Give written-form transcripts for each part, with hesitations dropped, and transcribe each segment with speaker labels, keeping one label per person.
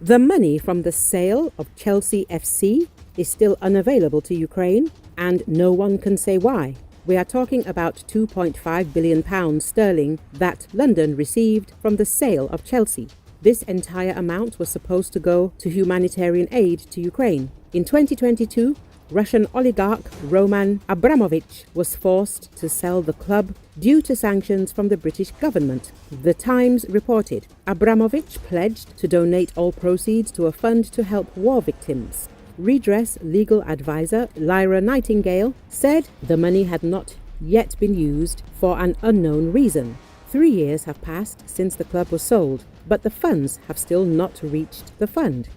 Speaker 1: The money from the sale of Chelsea FC is still unavailable to Ukraine, and no one can say why. We are talking about £2.5 billion sterling that London received from the sale of Chelsea. This entire amount was supposed to go to humanitarian aid to Ukraine. In 2022, Russian oligarch Roman Abramovich was forced to sell the club due to sanctions from the British government. The Times reported Abramovich pledged to donate all proceeds to a fund to help war victims. Redress legal advisor Lyra Nightingale said the money had not yet been used for an unknown reason. 3 years have passed since the club was sold, but the funds have still not reached the fund.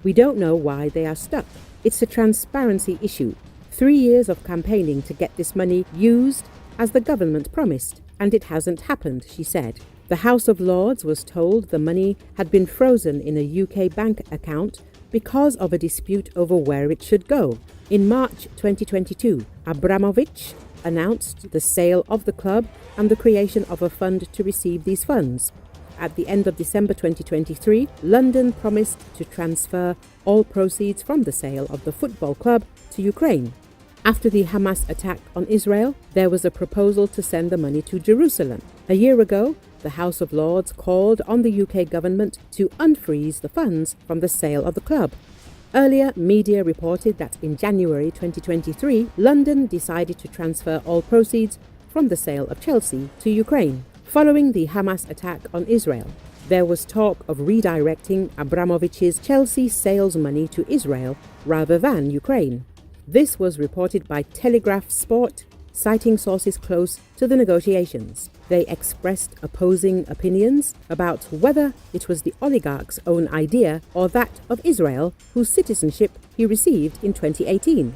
Speaker 1: We don't know why they are stuck. It's a transparency issue. 3 years of campaigning to get this money used as the government promised, and it hasn't happened, she said. The House of Lords was told the money had been frozen in a UK bank account because of a dispute over where it should go. In March 2022, Abramovich announced the sale of the club and the creation of a fund to receive these funds. At the end of December 2023, London promised to transfer all proceeds from the sale of the football club to Ukraine. After the Hamas attack on Israel, there was a proposal to send the money to Jerusalem. A year ago, the House of Lords called on the UK government to unfreeze the funds from the sale of the club. Earlier, media reported that in January 2023, London decided to transfer all proceeds from the sale of Chelsea to Ukraine. Following the Hamas attack on Israel, there was talk of redirecting Abramovich's Chelsea sales money to Israel rather than Ukraine. This was reported by Telegraph Sport, citing sources close to the negotiations. They expressed opposing opinions about whether it was the oligarch's own idea or that of Israel, whose citizenship he received in 2018.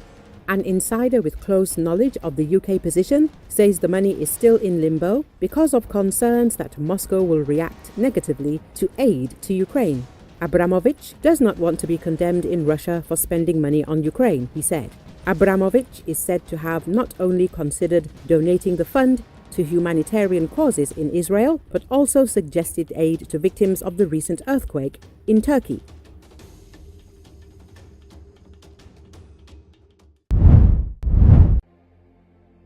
Speaker 1: An insider with close knowledge of the UK position says the money is still in limbo because of concerns that Moscow will react negatively to aid to Ukraine. Abramovich does not want to be condemned in Russia for spending money on Ukraine, he said. Abramovich is said to have not only considered donating the fund to humanitarian causes in Israel, but also suggested aid to victims of the recent earthquake in Turkey.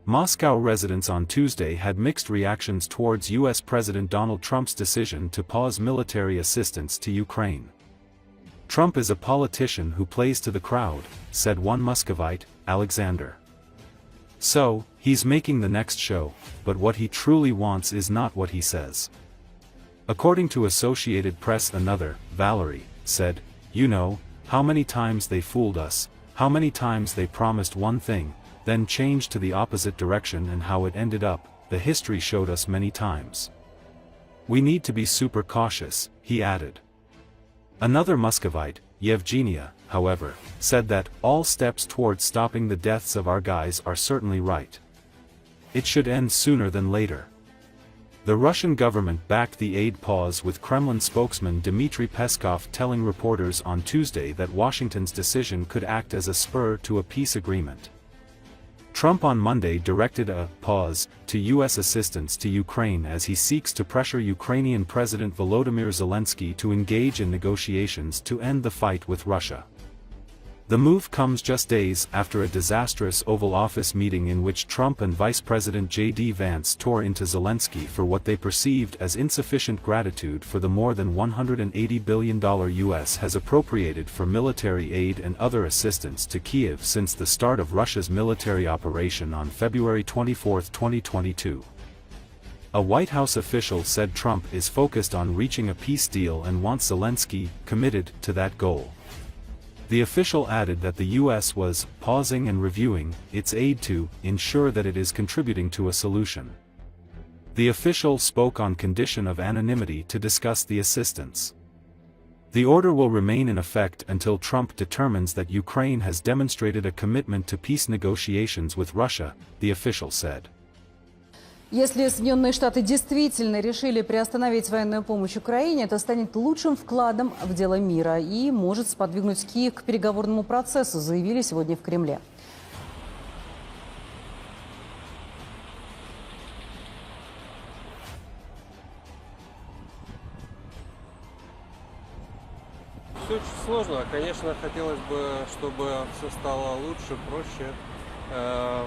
Speaker 2: Moscow residents on Tuesday had mixed reactions towards U.S. President Donald Trump's decision to pause military assistance to Ukraine. Trump is a politician who plays to the crowd, said one Muscovite, Alexander. So, he's making the next show, but what he truly wants is not what he says. According to Associated Press, another, Valerie, said, "You know, how many times they fooled us, how many times they promised one thing, then changed to the opposite direction, and how it ended up, the history showed us many times. We need to be super cautious," he added. Another Muscovite, Yevgenia, however, said that all steps towards stopping the deaths of our guys are certainly right. It should end sooner than later. The Russian government backed the aid pause, with Kremlin spokesman Dmitry Peskov telling reporters on Tuesday that Washington's decision could act as a spur to a peace agreement. Trump on Monday directed a pause to U.S. assistance to Ukraine as he seeks to pressure Ukrainian President Volodymyr Zelensky to engage in negotiations to end the fight with Russia. The move comes just days after a disastrous Oval Office meeting in which Trump and Vice President J.D. Vance tore into Zelensky for what they perceived as insufficient gratitude for the more than $180 billion U.S. has appropriated for military aid and other assistance to Kyiv since the start of Russia's military operation on February 24, 2022. A White House official said Trump is focused on reaching a peace deal and wants Zelensky committed to that goal. The official added that the U.S. was pausing and reviewing its aid to ensure that it is contributing to a solution. The official spoke on condition of anonymity to discuss the assistance. The order will remain in effect until Trump determines that Ukraine has demonstrated a commitment to peace negotiations with Russia, the official said.
Speaker 3: Если Соединенные Штаты действительно решили приостановить военную помощь Украине, это станет лучшим вкладом в дело мира и может сподвигнуть Киев к переговорному процессу, заявили сегодня в Кремле.
Speaker 4: Все очень сложно. Конечно, хотелось бы, чтобы все стало лучше, проще.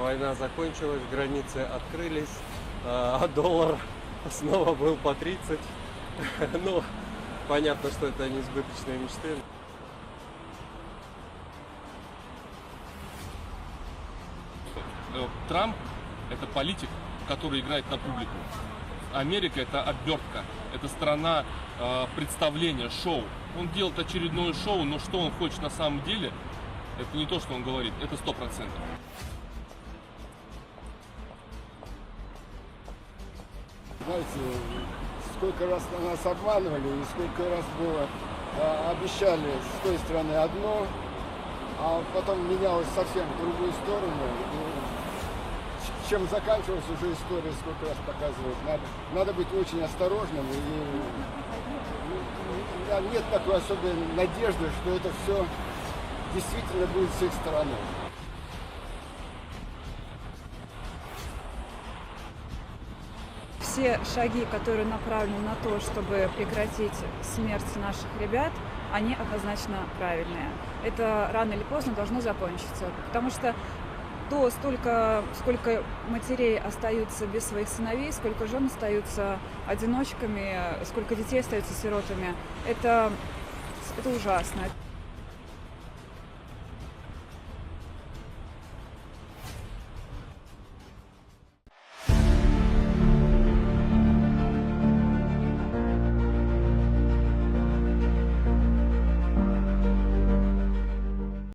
Speaker 4: Война закончилась, границы открылись, а доллар снова был по 30. Ну, понятно, что это несбыточные мечты.
Speaker 5: Трамп – это политик, который играет на публику. Америка – это обертка, это страна представления, шоу. Он делает очередное шоу, но что он хочет на самом деле, это не то, что он говорит, это 100%.
Speaker 6: Знаете, сколько раз нас обманывали и сколько раз было, обещали с той стороны одно, а потом менялось совсем в другую сторону. Чем заканчивалась уже история, сколько раз показывают. Надо быть очень осторожным. И нет такой особой надежды, что это все действительно будет с их стороны.
Speaker 7: Все шаги, которые направлены на то, чтобы прекратить смерть наших ребят, они однозначно правильные. Это рано или поздно должно закончиться, потому что сколько матерей остаются без своих сыновей, сколько жен остаются одиночками, сколько детей остаются сиротами, это ужасно.